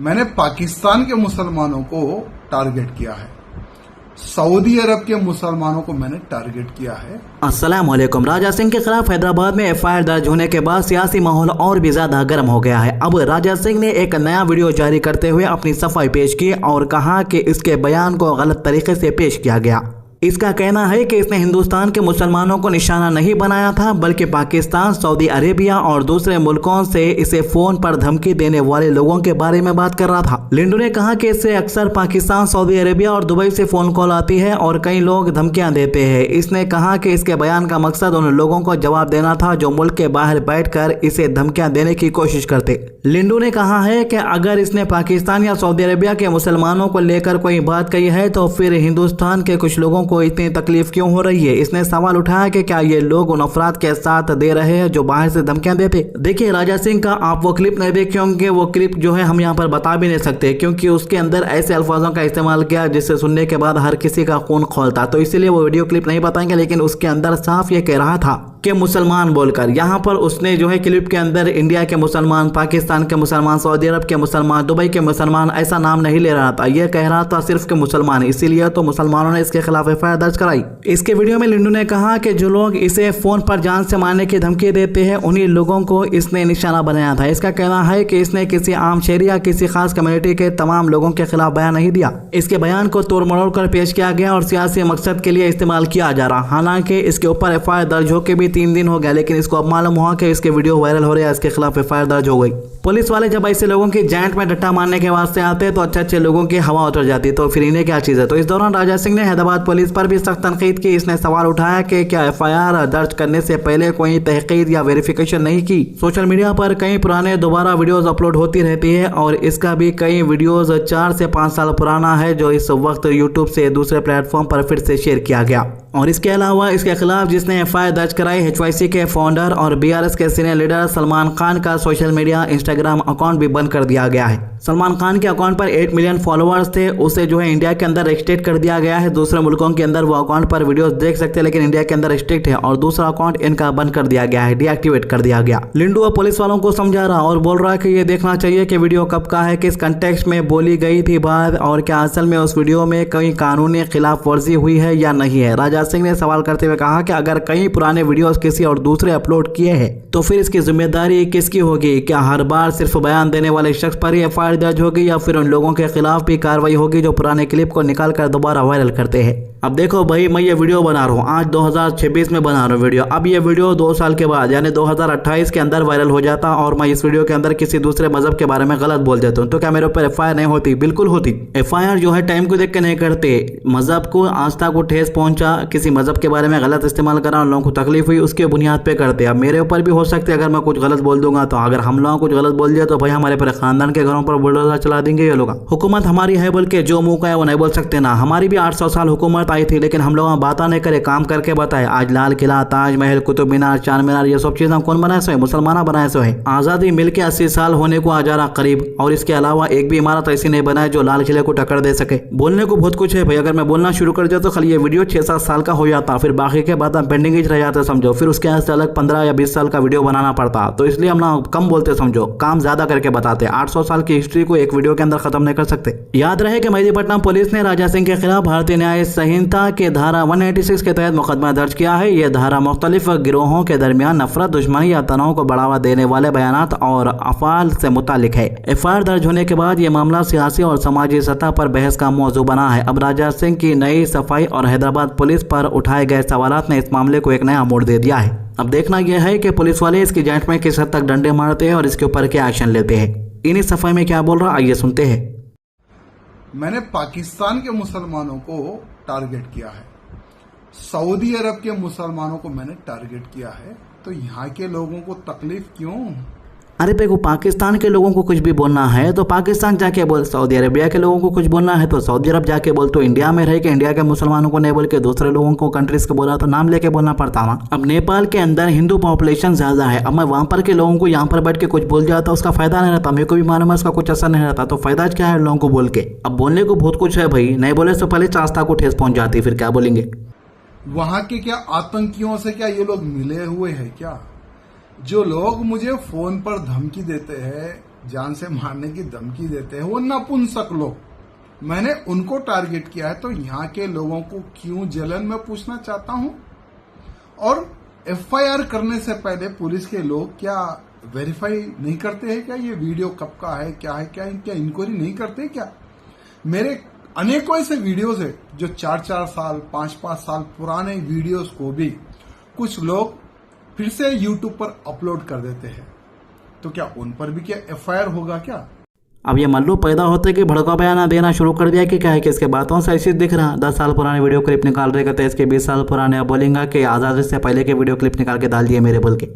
मैंने पाकिस्तान के मुसलमानों को टारगेट किया है, सऊदी अरब के मुसलमानों को मैंने टारगेट किया है। अस्सलाम वालेकुम। राजा सिंह के खिलाफ हैदराबाद में एफआईआर दर्ज होने के बाद सियासी माहौल और भी ज्यादा गर्म हो गया है। अब राजा सिंह ने एक नया वीडियो जारी करते हुए अपनी सफाई पेश की और कहा कि इसके बयान को गलत तरीके से पेश किया गया। इसका कहना है कि इसने हिंदुस्तान के मुसलमानों को निशाना नहीं बनाया था, बल्कि पाकिस्तान, सऊदी अरेबिया और दूसरे मुल्कों से इसे फोन पर धमकी देने वाले लोगों के बारे में बात कर रहा था। लिंडो ने कहा कि इससे अक्सर पाकिस्तान, सऊदी अरेबिया और दुबई से फोन कॉल आती है और कई लोग धमकियां देते हैं। इसने कहा कि इसके बयान का मकसद उन लोगों को जवाब देना था जो मुल्क के बाहर बैठकर इसे धमकियां देने की कोशिश करते। लिंडो ने कहा है कि अगर इसने पाकिस्तान या सऊदी अरेबिया के मुसलमानों को लेकर कोई बात कही है तो फिर हिंदुस्तान के कुछ लोगों को इतनी तकलीफ क्यों हो रही है। इसने सवाल उठाया कि क्या ये लोग उन अफराद के साथ दे रहे हैं जो बाहर से धमकियां देते। देखिए, राजा सिंह का आप वो क्लिप नहीं देखे होंगे, वो क्लिप जो है हम यहाँ पर बता भी नहीं सकते क्योंकि उसके अंदर ऐसे अल्फाजों का इस्तेमाल किया जिससे सुनने के बाद हर किसी का खून खौलता, तो इसीलिए वो वीडियो क्लिप नहीं बताएंगे। लेकिन उसके अंदर साफ ये कह रहा था कि मुसलमान बोलकर, यहाँ पर उसने जो है क्लिप के अंदर इंडिया के मुसलमान, पाकिस्तान के मुसलमान, सऊदी अरब के मुसलमान, दुबई के मुसलमान ऐसा नाम नहीं ले रहा था। यह कह रहा था सिर्फ के मुसलमान, इसीलिए तो मुसलमानों ने इसके खिलाफ एफआईआर दर्ज कराई। इसके वीडियो में लिंडो ने कहा कि जो लोग इसे फोन पर जान से मारने की धमकी देते हैं उन्हीं लोगों को इसने निशाना बनाया था। इसका कहना है कि इसने किसी आम शहरी या किसी खास कम्युनिटी के तमाम लोगों के खिलाफ बयान नहीं दिया। इसके बयान को तोड़ मरोड़ कर पेश किया गया और सियासी मकसद के लिए इस्तेमाल किया जा रहा। हालांकि इसके ऊपर एफआईआर दर्ज होकर भी 3 दिन हो गया, लेकिन इसको अब मालूम हुआ कि इसके वीडियो वायरल हो रहे हैं, इसके खिलाफ एफआईआर दर्ज हो गई। पुलिस वाले जब ऐसे लोगों की जैंट में डट्टा मारने के वास्ते आते तो अच्छे लोगों की हवा उतर जाती, तो फिर इन्हें क्या चीज है। तो इस दौरान राजा सिंह ने हैदराबाद पुलिस पर भी सख्त तनकीद की। इसने सवाल उठाया कि क्या एफआईआर दर्ज करने से पहले कोई तहकीक या वेरिफिकेशन नहीं की। सोशल मीडिया पर कई पुराने दोबारा वीडियोस अपलोड होती रहती है और इसका भी कई वीडियोस 4 से 5 साल पुराना है जो इस वक्त यूट्यूब से दूसरे प्लेटफॉर्म पर फिर से शेयर किया गया। और इसके अलावा इसके खिलाफ जिसने एफआईआर दर्ज कराई, HYC के फाउंडर और BRS के सीनियर लीडर सलमान खान का सोशल मीडिया इंस्टाग्राम अकाउंट भी बंद कर दिया गया है। सलमान खान के अकाउंट पर 8 मिलियन फॉलोअर्स थे, उसे जो है इंडिया के अंदर रिस्ट्रिक्ट कर दिया गया है। दूसरे मुल्कों के अंदर वो अकाउंट पर वीडियोस देख सकते हैं, लेकिन इंडिया के अंदर रिस्ट्रिक्ट है और दूसरा अकाउंट इनका बंद कर दिया गया है, डीएक्टिवेट कर दिया गया। लिंडो पुलिस वालों को समझा रहा और बोल रहा है कि ये देखना चाहिए कि वीडियो कब का है, किस कंटेक्स्ट में बोली गई थी बात और क्या असल में उस वीडियो में कोई कानूनी खिलाफ वर्जी हुई है या नहीं है। राजा सिंह ने सवाल करते हुए कहा कि अगर कई पुराने वीडियोस किसी और दूसरे अपलोड किए हैं तो फिर इसकी जिम्मेदारी किसकी होगी। क्या हर बार सिर्फ बयान देने वाले शख्स पर ही एफआईआर दर्ज होगी या फिर उन लोगों के खिलाफ भी कार्रवाई होगी जो पुराने क्लिप को निकाल कर दोबारा वायरल करते हैं। अब देखो भाई, मैं ये वीडियो बना रहा हूँ आज 2026 में बना रहा हूँ वीडियो। अब ये वीडियो 2 साल के बाद यानी 2028 के अंदर वायरल हो जाता और मैं इस वीडियो के अंदर किसी दूसरे मजहब के बारे में गलत बोल देता हूँ, तो क्या मेरे ऊपर एफआईआर नहीं होती? बिल्कुल होती। एफआईआर जो है टाइम को देख के नहीं करते, मजहब को, आस्था को ठेस पहुंचा, किसी मजहब के बारे में गलत इस्तेमाल करा, उन लोगों को तकलीफ हुई, उसके बुनियाद पे करते। अब मेरे ऊपर भी हो सकती है अगर मैं कुछ गलत बोल दूंगा, तो अगर हम लोग कुछ गलत बोल दिया तो भाई हमारे पूरे खानदान के घरों पर बुलडोजर चला देंगे ये लोग। हुकूमत हमारी है बोल के जो मुंह का है वो नहीं बोल सकते ना। हमारी भी 800 साल हुकूमत आई थी, लेकिन हम लोग बात नहीं करे, काम करके बताए। आज लाल किला, ताजमहल, कुतुब मीनार, चार मीनार, ये सब चीजें कौन बनाए सो है? मुसलमान बनाए सो है। आजादी मिलके 80 साल होने को आ जा रहा करीब, और इसके अलावा एक भी इमारत ऐसी नहीं बनाए जो लाल किले को टक्कर दे सके। बोलने को बहुत कुछ है भाई, अगर मैं बोलना शुरू कर दिया तो खाली ये वीडियो 6-7 साल का हो जाता, फिर बाकी के बाद पेंडिंग ही रह जाता समझो, फिर उसके यहाँ से अलग 15 या 20 साल का वीडियो बनाना पड़ता। तो इसलिए हम ना कम बोलते समझो, काम ज्यादा करके बताते। 800 साल की हिस्ट्री को एक वीडियो के अंदर खत्म नहीं कर सकते। याद रहे कि मेहदीपट्टनम पुलिस ने राजा सिंह के खिलाफ भारतीय न्याय संहिता के धारा 186 के तहत मुकदमा दर्ज किया है। यह धारा मुख्तलिफ गिरोहों के दरमियान नफरत, दुश्मनी या तनाव को बढ़ावा देने वाले बयानात और अफआल से मुतालिक है। एफआईआर दर्ज होने के बाद यह मामला सियासी और समाजी सतह पर बहस का मौजू बना है। अब राजा सिंह की नई सफाई और हैदराबाद पुलिस पर उठाए गए सवालात ने इस मामले को एक नया मोड़ दे दिया है। अब देखना यह है कि पुलिस वाले इसकी जांच में किस हद तक डंडे मारते हैं और इसके ऊपर क्या एक्शन लेते हैं। इन्हीं सफाई में क्या बोल रहा, आइए सुनते हैं। मैंने पाकिस्तान के मुसलमानों को टारगेट किया है, सऊदी अरब के मुसलमानों को मैंने टारगेट किया है, तो यहाँ के लोगों को तकलीफ क्यों? अरे देखो, पाकिस्तान के लोगों को कुछ भी बोलना है तो पाकिस्तान जाके बोल, सऊदी अरेबिया के लोगों को कुछ बोलना है तो सऊदी अरब जाके बोल। तो इंडिया में रह के इंडिया के मुसलमानों को नहीं बोल के दूसरे लोगों को, कंट्रीज को बोला तो नाम लेके बोलना पड़ता ना। अब नेपाल के अंदर हिंदू पॉपुलेशन ज्यादा है, अब मैं वहां पर के लोगों को यहाँ पर बैठ के कुछ बोल जाता, उसका फायदा नहीं रहता। मेरे को भी मालूम है उसका कुछ असर नहीं रहता, तो फायदा क्या है लोगों को बोल के? अब बोलने को बहुत कुछ है भाई, नहीं बोले तो पहले आस्था को ठेस पहुंच जाती, फिर क्या बोलेंगे? वहां के क्या आतंकियों से क्या ये लोग मिले हुए हैं क्या? जो लोग मुझे फोन पर धमकी देते हैं जान से मारने की धमकी देते हैं, वो नपुंसक लोग, मैंने उनको टारगेट किया है। तो यहाँ के लोगों को क्यों जलन, मैं पूछना चाहता हूं। और एफआईआर करने से पहले पुलिस के लोग क्या वेरीफाई नहीं करते हैं क्या, ये वीडियो कब का है, क्या है, क्या इंक्वायरी नहीं करते क्या? मेरे अनेकों ऐसे वीडियोस है जो 4-4 साल 5-5 साल पुराने वीडियोस को भी कुछ लोग फिर से यूट्यूब पर अपलोड कर देते हैं। तो क्या उन पर भी क्या एफआईआर होगा क्या? अब ये मल्लू पैदा होते कि भड़का बयाना देना शुरू कर दिया कि क्या है कि इसके बातों से ऐसी दिख रहा। 10 साल पुराने वीडियो क्लिप निकाल रहे कहते इसके 20 साल पुराने, अब बोलेंगे कि आज़ादी से पहले के वीडियो क्लिप निकाल के डाल दिए मेरे बोल के।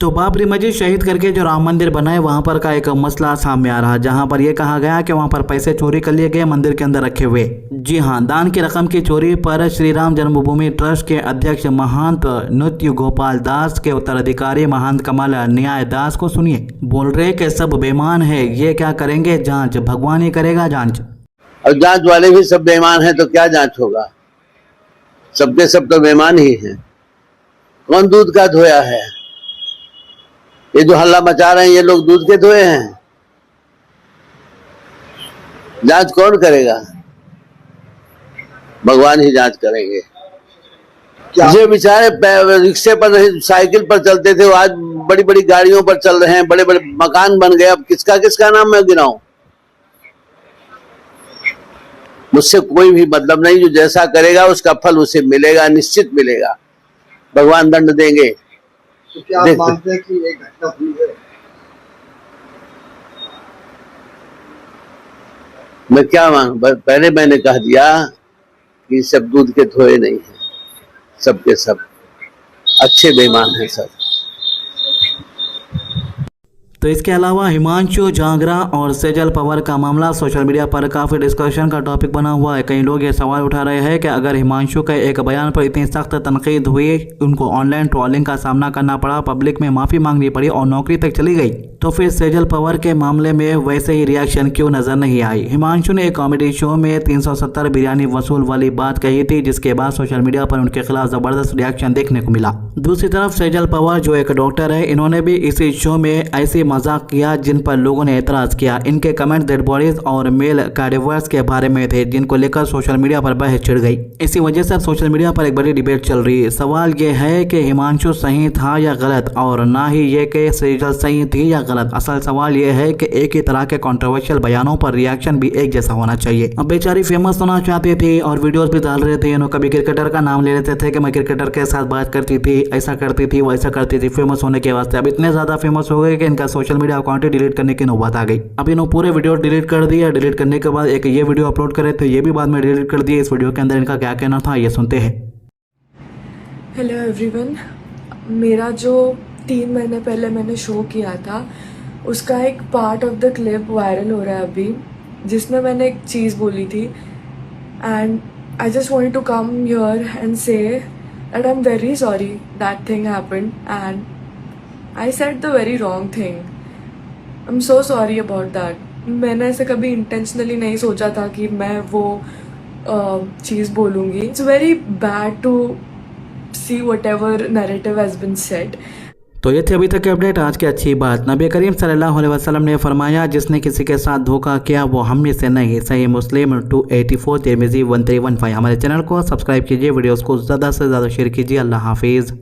तो बाबरी मस्जिद शहीद करके जो राम मंदिर बनाए वहां पर का एक मसला सामने आ रहा, जहां पर यह कहा गया कि वहां पर पैसे चोरी कर लिए गए मंदिर के अंदर रखे हुए। जी हां, दान की रकम की चोरी पर श्री राम जन्मभूमि ट्रस्ट के अध्यक्ष महंत नृत्य गोपाल दास के उत्तराधिकारी महंत कमल न्याय दास को सुनिए। बोल रहे कि सब बेईमान है, ये क्या करेंगे जांच, भगवान ही करेगा जांच। और जांच वाले भी सब बेईमान हैं तो क्या जांच होगा? सबके सब तो बेईमान ही हैं। कौन दूध का धोया है? ये जो हल्ला मचा रहे हैं ये लोग दूध के धोए हैं? जांच कौन करेगा? भगवान ही जांच करेंगे। ये बेचारे रिक्शे पर नहीं साइकिल पर चलते थे, वो आज बड़ी बड़ी गाड़ियों पर चल रहे हैं, बड़े बड़े मकान बन गए। अब किसका किसका नाम मैं गिनाऊं? मुझसे कोई भी मतलब नहीं। जो जैसा करेगा उसका फल उसे मिलेगा, निश्चित मिलेगा। भगवान दंड देंगे। तो क्या आप मानते हैं कि ये घटना हुई है? मैं क्या मानूं? पहले मैंने कह दिया कि सब दूध के धोए नहीं हैं, सबके सब अच्छे बेईमान हैं सब। तो इसके अलावा हिमांशु जांगरा और सेजल पवार का मामला सोशल मीडिया पर काफ़ी डिस्कशन का टॉपिक बना हुआ है। कई लोग ये सवाल उठा रहे हैं कि अगर हिमांशु के एक बयान पर इतनी सख्त तनकीद हुई, उनको ऑनलाइन ट्रोलिंग का सामना करना पड़ा, पब्लिक में माफ़ी मांगनी पड़ी और नौकरी तक चली गई, तो फिर सेजल पवार के मामले में वैसे ही रिएक्शन क्यों नजर नहीं आई? हिमांशु ने एक कॉमेडी शो में 370 बिरयानी वसूल वाली बात कही थी, जिसके बाद सोशल मीडिया पर उनके खिलाफ जबरदस्त रिएक्शन देखने को मिला। दूसरी तरफ सेजल पवार जो एक डॉक्टर है, इन्होंने भी इसी शो में ऐसी मजाक किया जिन पर लोगों ने एतराज किया। इनके कमेंट डेड बॉडीज और मेल कार्डिवर्स के बारे में थे, जिनको लेकर सोशल मीडिया पर बहस छिड़ गई। इसी वजह से अब सोशल मीडिया पर एक बड़ी डिबेट चल रही है। सवाल ये है कि हिमांशु सही था या गलत, और ना ही ये कि सेजल सही थी या गलत। असल सवाल ये है कि एक ही तरह के कंट्रोवर्शियल बयानों पर रिएक्शन भी एक जैसा होना चाहिए। अब बेचारी फेमस होना चाहती थी और वीडियोस भी डाल रहे थे, कभी क्रिकेटर का नाम ले लेते थे कि मैं क्रिकेटर के साथ बात करती थी, ऐसा करती थी, वैसा करती थी, फेमस होने के वास्ते। अब इतने ज्यादा फेमस हो गए कि इनका सोशल मीडिया अकाउंट डिलीट करने की नौबत आ गई। अब इन्होंने पूरे वीडियो डिलीट कर दिया। डिलीट करने के बाद एक ये वीडियो अपलोड करे थे, ये भी बाद में डिलीट कर दिया। इस वीडियो के अंदर इनका क्या कहना था ये सुनते हैं। हेलो एवरीवन, मेरा जो 3 महीने पहले मैंने शो किया था उसका एक part of the clip viral हो रहा है अभी, जिसमें मैंने एक चीज़ बोली थी and I just wanted to come here and say that I am very sorry that thing happened and I said the very wrong thing. I am so sorry about that. मैंने ऐसे कभी इंटेंशनली नहीं सोचा था कि मैं वो चीज़ बोलूँगी। It's very bad to see whatever narrative has been said. तो ये थी अभी तक की अपडेट। आज की अच्छी बात, नबी करीम सल्लल्लाहु अलैहि वसल्लम ने फरमाया, जिसने किसी के साथ धोखा किया वो हम में से नहीं। सही मुस्लिम 284, तिरमिजी 1315। हमारे चैनल को सब्सक्राइब कीजिए, वीडियोस को ज़्यादा से ज़्यादा शेयर कीजिए। अल्लाह हाफिज़।